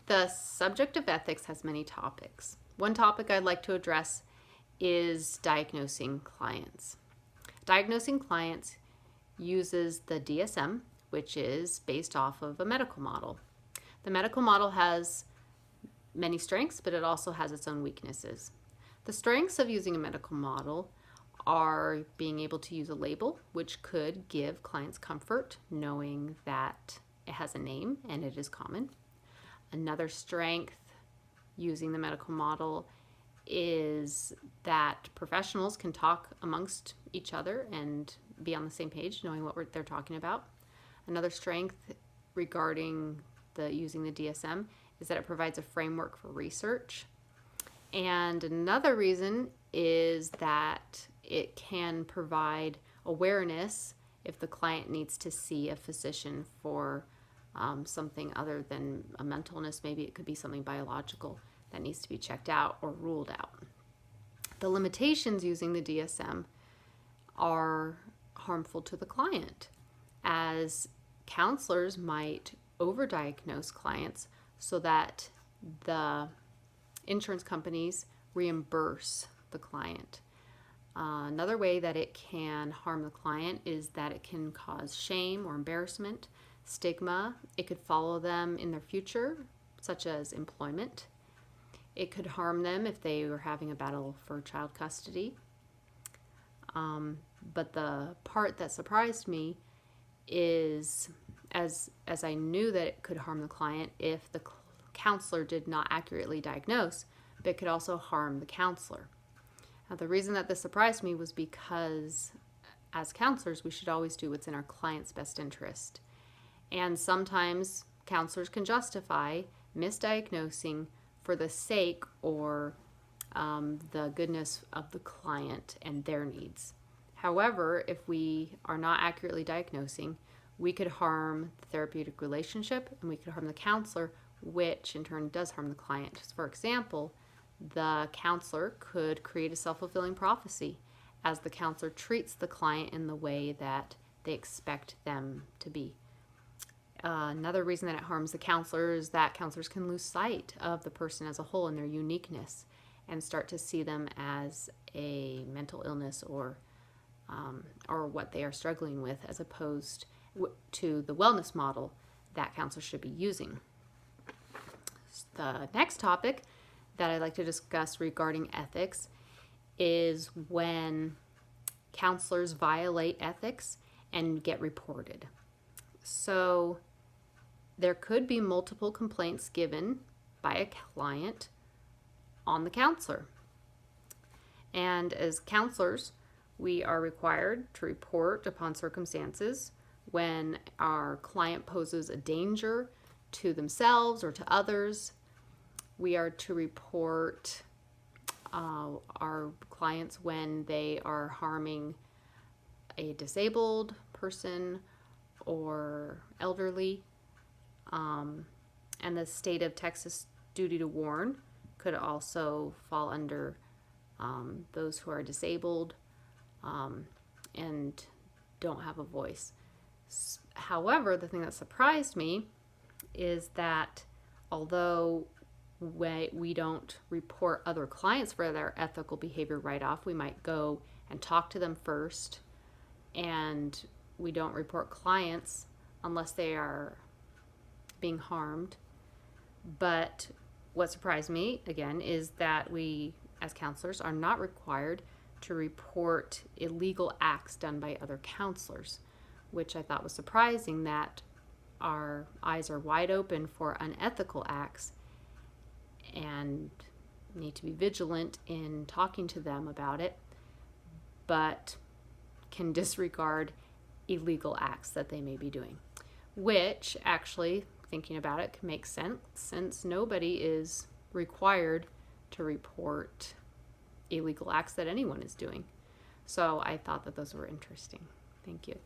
The subject of ethics has many topics. One topic I'd like to address is diagnosing clients. Diagnosing clients uses the DSM, which is based off of a medical model. The medical model has many strengths, but it also has its own weaknesses. The strengths of using a medical model are being able to use a label, which could give clients comfort knowing that it has a name and it is common. Another strength using the medical model is that professionals can talk amongst each other and be on the same page, knowing what they're talking about. Another strength regarding using the DSM is that it provides a framework for research. And another reason is that it can provide awareness if the client needs to see a physician for something other than a mental illness. Maybe it could be something biological that needs to be checked out or ruled out. The limitations using the DSM are harmful to the client, as counselors might overdiagnose clients so that the insurance companies reimburse the client. Another way that it can harm the client is that it can cause shame or embarrassment, stigma. It could follow them in their future, such as employment. It could harm them if they were having a battle for child custody. But the part that surprised me is, as I knew that it could harm the client if the counselor did not accurately diagnose, but it could also harm the counselor. Now, the reason that this surprised me was because as counselors, we should always do what's in our client's best interest. And sometimes counselors can justify misdiagnosing for the sake or the goodness of the client and their needs. However, if we are not accurately diagnosing, we could harm the therapeutic relationship and we could harm the counselor, which in turn does harm the client. For example, the counselor could create a self-fulfilling prophecy as the counselor treats the client in the way that they expect them to be. Another reason that it harms the counselor is that counselors can lose sight of the person as a whole and their uniqueness and start to see them as a mental illness or what they are struggling with, as opposed to the wellness model that counselors should be using. The next topic that I'd like to discuss regarding ethics is when counselors violate ethics and get reported. So there could be multiple complaints given by a client on the counselor. And as counselors, we are required to report upon circumstances when our client poses a danger to themselves or to others. We are to report our clients when they are harming a disabled person or elderly. And the state of Texas duty to warn could also fall under those who are disabled and don't have a voice. However, the thing that surprised me is that although we don't report other clients for their ethical behavior right off, we might go and talk to them first, and we don't report clients unless they are being harmed. But what surprised me, again, is that we, as counselors, are not required to report illegal acts done by other counselors, which I thought was surprising, that our eyes are wide open for unethical acts and need to be vigilant in talking to them about it, but can disregard illegal acts that they may be doing, which actually, thinking about it, can make sense since nobody is required to report illegal acts that anyone is doing. So I thought that those were interesting. Thank you.